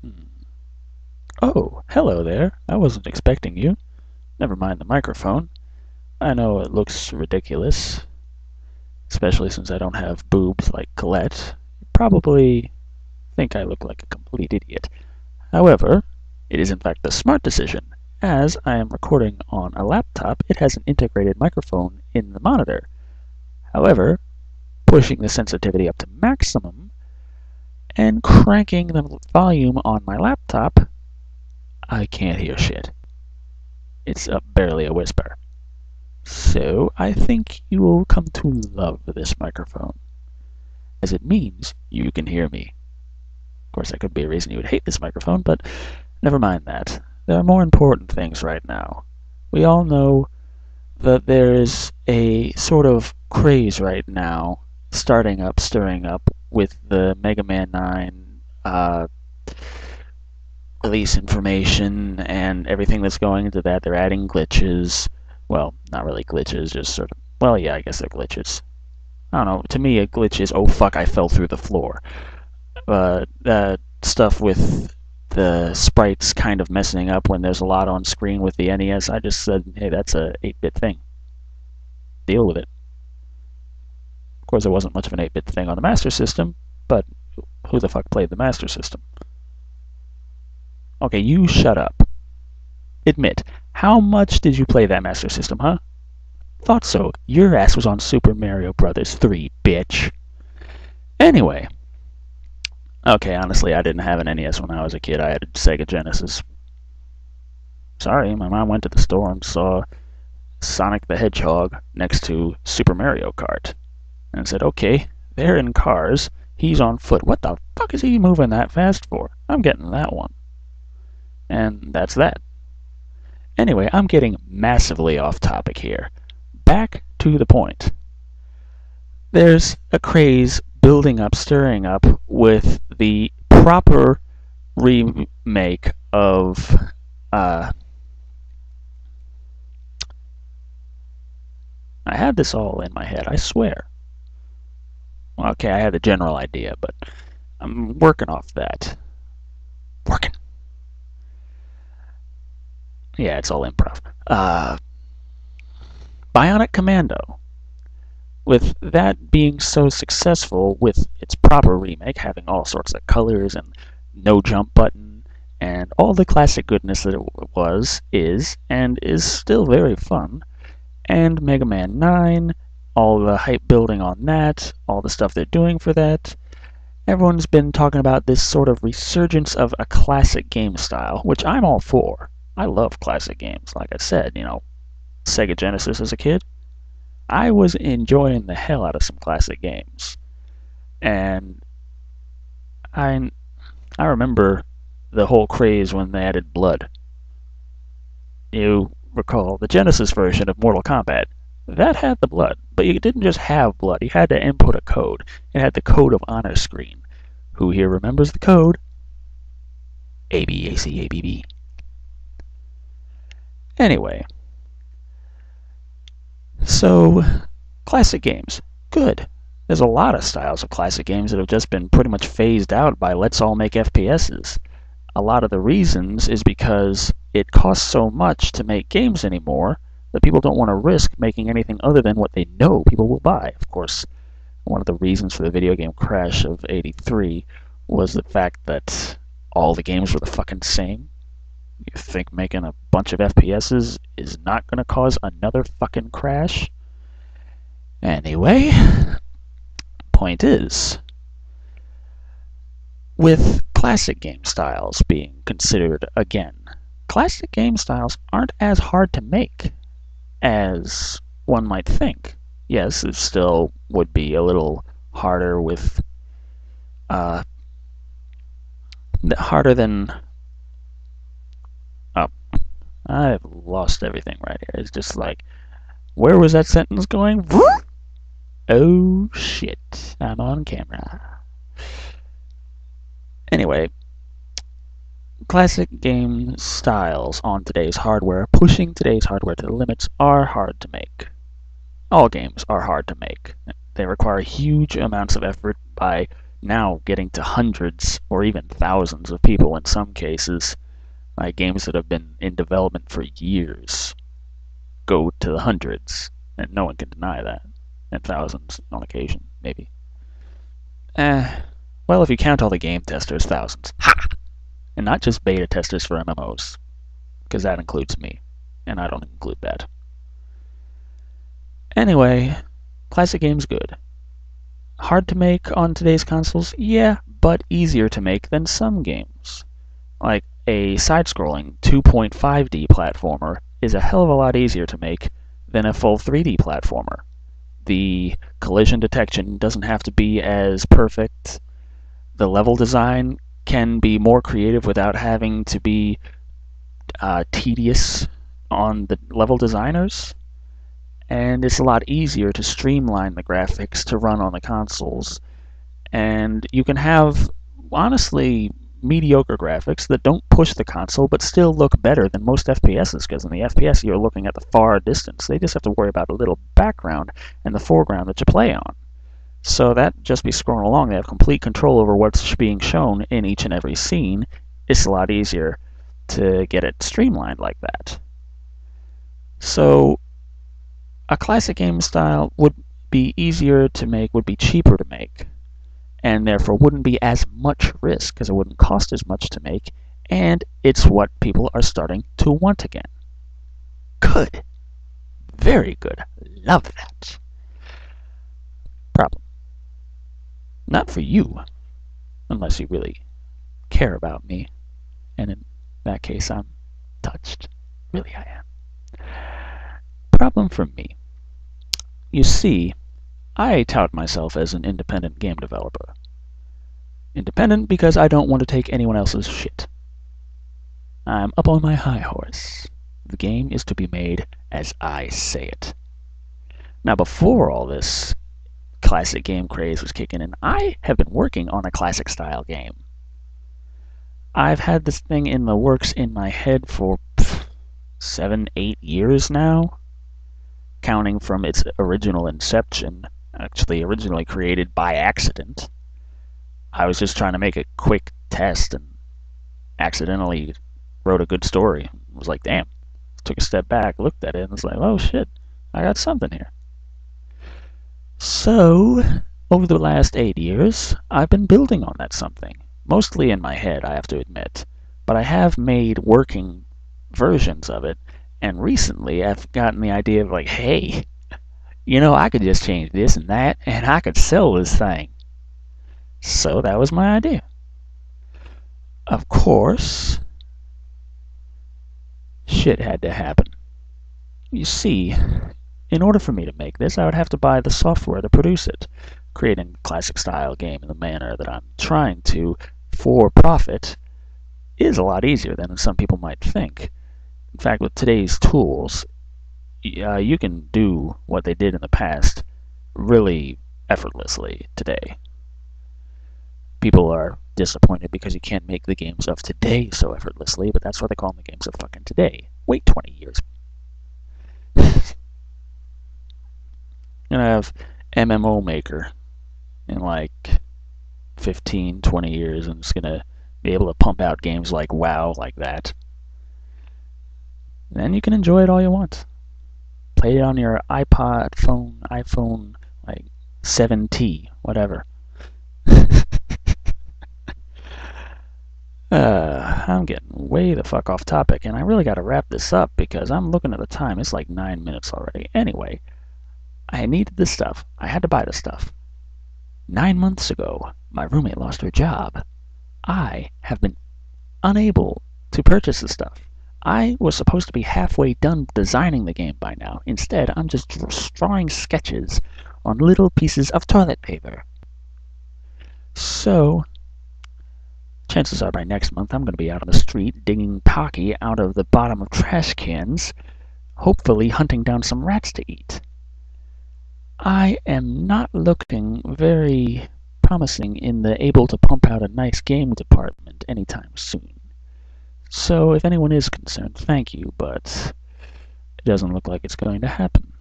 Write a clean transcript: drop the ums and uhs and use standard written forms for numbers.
Hmm. Oh, hello there. I wasn't expecting you. Never mind the microphone. I know it looks ridiculous, especially since I don't have boobs like Colette. You probably think I look like a complete idiot. However, it is in fact a smart decision. As I am recording on a laptop, it has an integrated microphone in the monitor. However, pushing the sensitivity up to maximum and cranking the volume on my laptop, I can't hear shit. It's barely a whisper. So I think you will come to love this microphone, as it means you can hear me. Of course, that could be a reason you would hate this microphone, but never mind that. There are more important things right now. We all know that there is a sort of craze right now stirring up with the Mega Man 9 release information and everything that's going into that. They're adding glitches. Well, not really glitches, just sort of. Well, yeah, I guess they're glitches. I don't know. To me, a glitch is, oh fuck, I fell through the floor. Stuff with the sprites kind of messing up when there's a lot on screen with the NES, I just said, hey, that's a 8-bit thing. Deal with it. Of course, there wasn't much of an 8-bit thing on the Master System, but who the fuck played the Master System? Okay, you shut up. Admit, how much did you play that Master System, huh? Thought so. Your ass was on Super Mario Bros. 3, bitch. Anyway. Okay, honestly, I didn't have an NES when I was a kid. I had a Sega Genesis. Sorry, my mom went to the store and saw Sonic the Hedgehog next to Super Mario Kart. And said, okay, they're in cars. He's on foot. What the fuck is he moving that fast for? I'm getting that one. And that's that. Anyway, I'm getting massively off topic here. Back to the point. There's a craze building up, stirring up with the proper remake of I had this all in my head, I swear. Well, okay, I had the general idea, but I'm working off that. Working. Yeah, it's all improv. Bionic Commando. With that being so successful with its proper remake, having all sorts of colors and no jump button, and all the classic goodness that it was, and is still very fun, and Mega Man 9, all the hype building on that, all the stuff they're doing for that. Everyone's been talking about this sort of resurgence of a classic game style, which I'm all for. I love classic games. Like I said, Sega Genesis as a kid, I was enjoying the hell out of some classic games. And I remember the whole craze when they added blood. You recall the Genesis version of Mortal Kombat. That had the blood, but you didn't just have blood. You had to input a code. It had the code of honor screen. Who here remembers the code? ABACABB. Anyway, so classic games, good. There's a lot of styles of classic games that have just been pretty much phased out by let's all make FPSs. A lot of the reasons is because it costs so much to make games anymore that people don't want to risk making anything other than what they know people will buy. Of course, one of the reasons for the video game crash of '83 was the fact that all the games were the fucking same. You think making a bunch of FPSs is not going to cause another fucking crash? Anyway, point is, with classic game styles being considered again, classic game styles aren't as hard to make as one might think. Yes, it still would be a little harder with harder than I've lost everything right here. It's just like, where was that sentence going? Oh shit, I'm on camera. Anyway, classic game styles on today's hardware, pushing today's hardware to the limits, are hard to make. All games are hard to make. They require huge amounts of effort by now getting to hundreds or even thousands of people in some cases. Like games that have been in development for years go to the hundreds, and no one can deny that. And thousands on occasion, maybe. Well, if you count all the game testers, thousands. Ha! And not just beta testers for MMOs, because that includes me, and I don't include that. Anyway, classic game's good. Hard to make on today's consoles? Yeah, but easier to make than some games. Like a side-scrolling 2.5D platformer is a hell of a lot easier to make than a full 3D platformer. The collision detection doesn't have to be as perfect. The level design can be more creative without having to be tedious on the level designers. And it's a lot easier to streamline the graphics to run on the consoles. And you can have, honestly, mediocre graphics that don't push the console but still look better than most FPSs, because in the FPS you're looking at the far distance. They just have to worry about a little background and the foreground that you play on. So that just be scrolling along. They have complete control over what's being shown in each and every scene. It's a lot easier to get it streamlined like that. So a classic game style would be easier to make, would be cheaper to make, and therefore wouldn't be as much risk because it wouldn't cost as much to make, and it's what people are starting to want again. Good. Very good. Love that. Problem. Not for you, unless you really care about me, and in that case I'm touched. Really I am. Problem for me. You see, I tout myself as an independent game developer. Independent because I don't want to take anyone else's shit. I'm up on my high horse. The game is to be made as I say it. Now, before all this classic game craze was kicking in, I have been working on a classic style game. I've had this thing in the works in my head for 7, 8 years now, counting from its original inception, actually originally created by accident. I was just trying to make a quick test and accidentally wrote a good story. I was like, damn. Took a step back, looked at it, and was like, oh shit, I got something here. So, over the last 8 years, I've been building on that something. Mostly in my head, I have to admit. But I have made working versions of it, and recently I've gotten the idea of like, hey, you know, I could just change this and that, and I could sell this thing. So that was my idea. Of course, shit had to happen. You see, in order for me to make this, I would have to buy the software to produce it. Creating a classic style game in the manner that I'm trying to for profit is a lot easier than some people might think. In fact, with today's tools, you can do what they did in the past really effortlessly today. People are disappointed because you can't make the games of today so effortlessly, but that's why they call them the games of fucking today. Wait 20 years. You're gonna have MMO Maker in like 15, 20 years, and it's gonna be able to pump out games like WoW like that. And then you can enjoy it all you want. Play it on your iPhone, like 7T, whatever. I'm getting way the fuck off topic, and I really gotta wrap this up because I'm looking at the time. It's like 9 minutes already. Anyway, I needed this stuff. I had to buy this stuff. 9 months ago, my roommate lost her job. I have been unable to purchase this stuff. I was supposed to be halfway done designing the game by now. Instead, I'm just drawing sketches on little pieces of toilet paper. So, chances are by next month I'm going to be out on the street digging Pocky out of the bottom of trash cans, hopefully hunting down some rats to eat. I am not looking very promising in the able to pump out a nice game department anytime soon. So if anyone is concerned, thank you, but it doesn't look like it's going to happen.